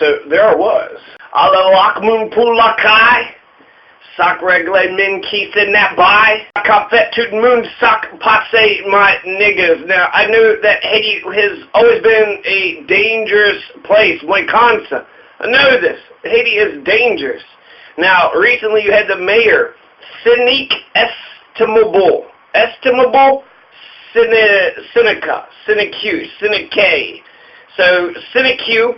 So there I was. Alawakmun Pulakai. Sock regle min kisa nat by. Kafet tut moon sock passe my niggas. Now, I knew that Haiti has always been a dangerous place. Moikansa. I know this. Haiti is dangerous. Now, recently you had the mayor, Seneque Estimable. Estimable? Seneque. So, Seneque,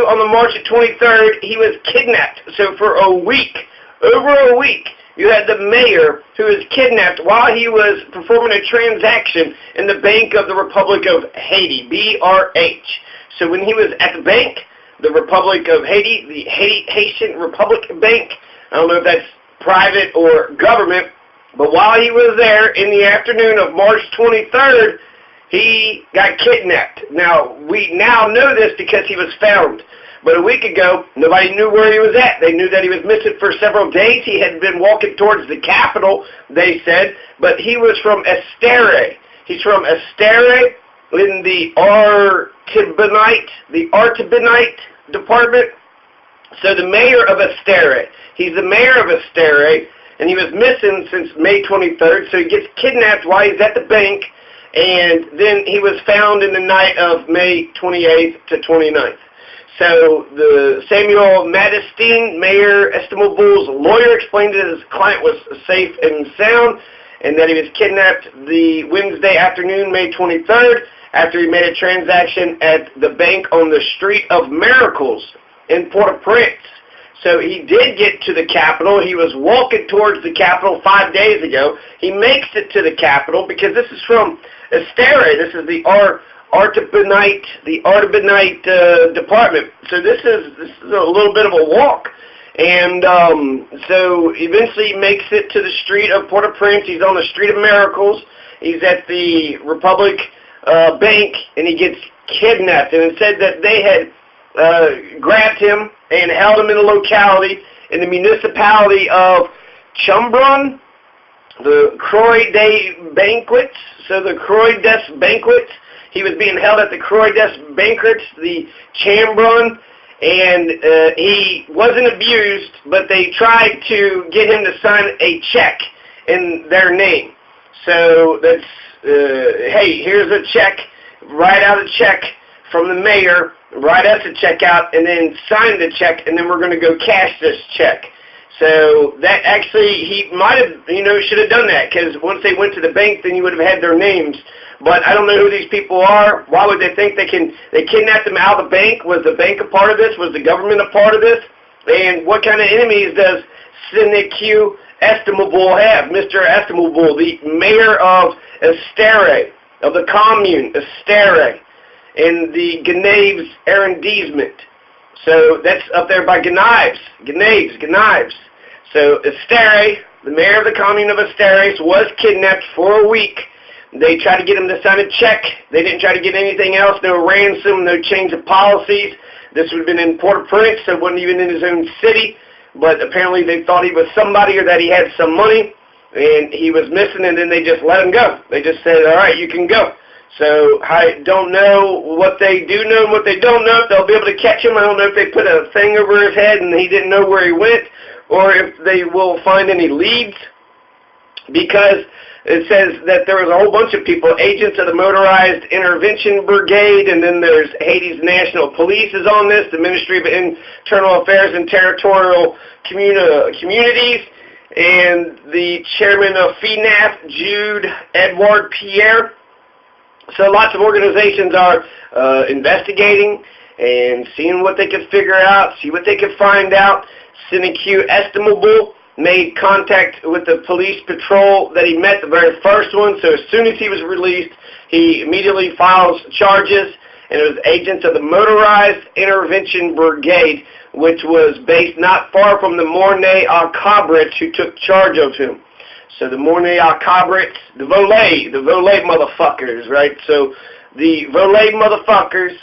on the March 23rd, he was kidnapped. So for a week, over a week, you had the mayor who was kidnapped while he was performing a transaction in the Bank of the Republic of Haiti, BRH. So when he was at the bank, the Republic of Haiti, the Haitian Republic Bank, I don't know if that's private or government, but while he was there in the afternoon of March 23rd, he got kidnapped. Now, we now know this because he was found. But a week ago, nobody knew where he was at. They knew that he was missing for several days. He had been walking towards the capital, they said, but he was from Estere. He's from Estere in the Artibonite department. So the mayor of Estere, he's the mayor of Estere, and he was missing since May 23rd, so he gets kidnapped while he's at the bank, and then he was found in the night of May 28th to 29th. So the Samuel Madistine, Mayor Estimable's lawyer, explained that his client was safe and sound, and that he was kidnapped the Wednesday afternoon, May 23rd, after he made a transaction at the bank on the Street of Miracles in Potoprens. So he did get to the Capitol. He was walking towards the Capitol 5 days ago. He makes it to the Capitol because this is from Estere. This is the Artibonite department. So this is a little bit of a walk. And so eventually he makes it to the street of Port-au-Prince. He's on the Street of Miracles. He's at the Republic Bank, and he gets kidnapped. And it said that they had grabbed him and held him in a locality in the municipality of Chumbrun, the Croix des Banquets. So the Croix des Banquets, he was being held at the Croix des Banquets, the Chumbrun, and he wasn't abused, but they tried to get him to sign a check in their name. So that's, hey, here's a check, write out a check from the mayor, write us a check out, and then sign the check, and then we're going to go cash this check. So that actually, he might have, should have done that, because once they went to the bank, then you would have had their names. But I don't know who these people are. Why would they think they kidnapped them out of the bank? Was the bank a part of this? Was the government a part of this? And what kind of enemies does Seneque Estimable have? Mr. Estimable, the mayor of Estere, of the commune, Estere, in the Gonaives arrondissement. So that's up there by Gonaives. So Estere, the mayor of the commune of Estere, was kidnapped for a week. They tried to get him to sign a check. They didn't try to get anything else. No ransom, no change of policies. This would have been in Port-au-Prince, so it wasn't even in his own city. But apparently they thought he was somebody or that he had some money, and he was missing, and then they just let him go. They just said, all right, you can go. So I don't know what they do know and what they don't know, if they'll be able to catch him. I don't know if they put a thing over his head and he didn't know where he went, or if they will find any leads, because it says that there was a whole bunch of people, agents of the Motorized Intervention Brigade, and then there's Haiti's National Police is on this, the Ministry of Internal Affairs and Territorial Communities, and the chairman of FNAF, Jude Edouard Pierre. So lots of organizations are investigating and seeing what they can figure out, see what they can find out. Seneque Estimable made contact with the police patrol that he met, the very first one. So as soon as he was released, he immediately files charges, and it was agents of the Motorized Intervention Brigade, which was based not far from the Mornay Cabrits, who took charge of him. So the Mornay Cabrits, the Volet motherfuckers, right? So the Volet motherfuckers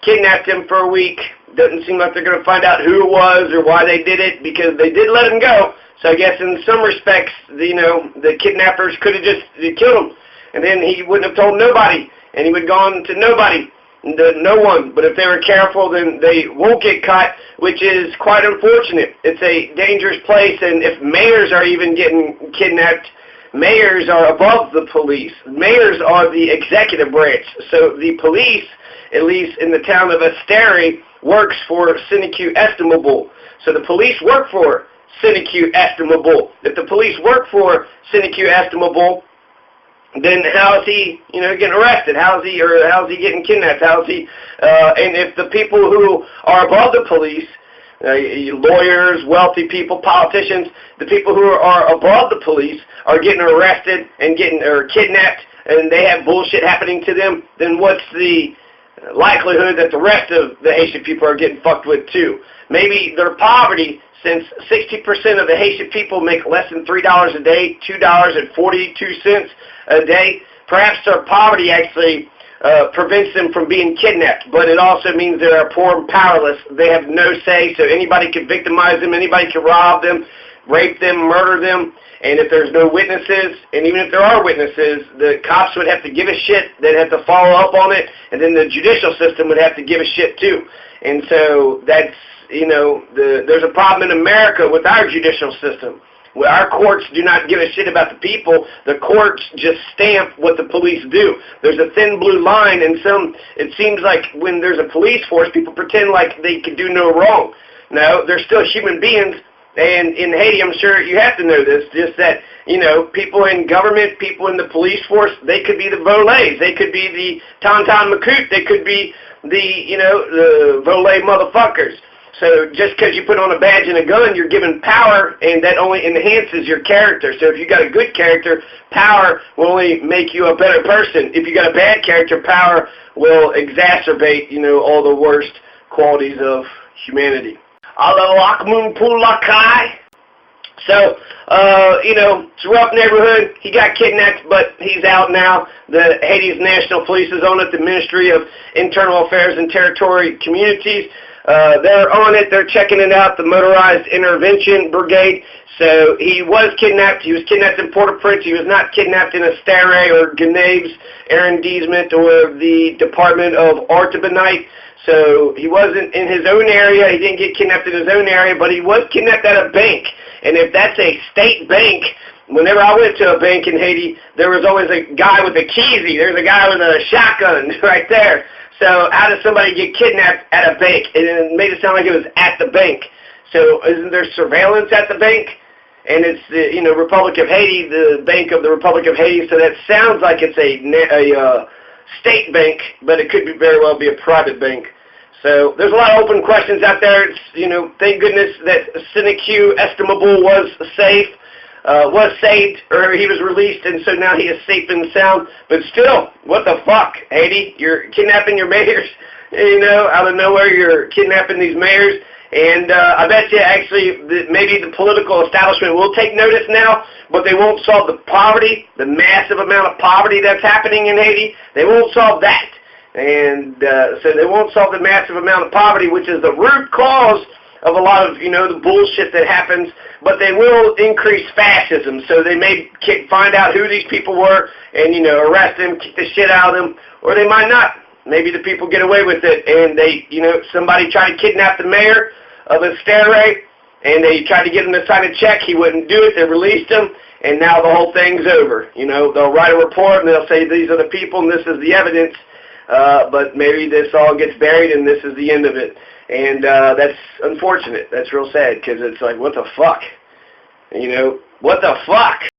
kidnapped him for a week. Doesn't seem like they're going to find out who it was or why they did it, because they did let him go. So I guess in some respects, the kidnappers could have just killed him, and then he wouldn't have told nobody, and he would have gone to nobody. No one. But if they were careful, then they won't get caught, which is quite unfortunate. It's a dangerous place, and if mayors are even getting kidnapped, mayors are above the police. Mayors are the executive branch. So the police, at least in the town of Estere, works for Seneque Estimable. So the police work for Seneque Estimable. If the police work for Seneque Estimable, then how is he, getting arrested? How is he getting kidnapped? How is he? And if the people who are above the police, lawyers, wealthy people, politicians, the people who are above the police are getting arrested and or kidnapped, and they have bullshit happening to them, then what's the likelihood that the rest of the Haitian people are getting fucked with too? Maybe their poverty, since 60% of the Haitian people make less than $3 a day, $2.42 a day, perhaps their poverty actually prevents them from being kidnapped, but it also means they are poor and powerless. They have no say, so anybody can victimize them, anybody can rob them, rape them, murder them, and if there's no witnesses, and even if there are witnesses, the cops would have to give a shit, they'd have to follow up on it, and then the judicial system would have to give a shit too. And so that's, there's a problem in America with our judicial system. Where our courts do not give a shit about the people, the courts just stamp what the police do. There's a thin blue line, and it seems like when there's a police force, people pretend like they can do no wrong. No, they're still human beings, and in Haiti, I'm sure you have to know this, just that, people in government, people in the police force, they could be the volets, they could be the Tonton Macoute, they could be the volet motherfuckers. So just because you put on a badge and a gun, you're given power, and that only enhances your character. So if you got a good character, power will only make you a better person. If you got a bad character, power will exacerbate, all the worst qualities of humanity. So, it's a rough neighborhood. He got kidnapped, but he's out now. The Haiti's National Police is on it, the Ministry of Internal Affairs and Territory Communities. They're on it. They're checking it out, the Motorized Intervention Brigade. So he was kidnapped. He was kidnapped in Potoprens. He was not kidnapped in Estere or Gonaives arrondissement or the Department of Artibonite. So he wasn't in his own area. He didn't get kidnapped in his own area, but he was kidnapped at a bank. And if that's a state bank, whenever I went to a bank in Haiti, there was always a guy with a keezy. There's a guy with a shotgun right there. So how does somebody get kidnapped at a bank? And it made it sound like it was at the bank. So isn't there surveillance at the bank? And it's the Republic of Haiti, the Bank of the Republic of Haiti. So that sounds like it's a state bank, but it could very well be a private bank. So there's a lot of open questions out there. It's, thank goodness that Seneque Estimable was safe. Was saved, or he was released, and so now he is safe and sound. But still, what the fuck, Haiti? You're kidnapping your mayors, out of nowhere. You're kidnapping these mayors, and I bet you actually maybe the political establishment will take notice now, but they won't solve the poverty, the massive amount of poverty that's happening in Haiti. They won't solve that, and so they won't solve the massive amount of poverty, which is the root cause of a lot of, the bullshit that happens, but they will increase fascism. So they may find out who these people were and, arrest them, kick the shit out of them, or they might not. Maybe the people get away with it, and they, somebody tried to kidnap the mayor of Estere, and they tried to get him to sign a check. He wouldn't do it. They released him, and now the whole thing's over. They'll write a report, and they'll say these are the people, and this is the evidence, but maybe this all gets buried, and this is the end of it. And that's unfortunate. That's real sad, because it's like, what the fuck? What the fuck?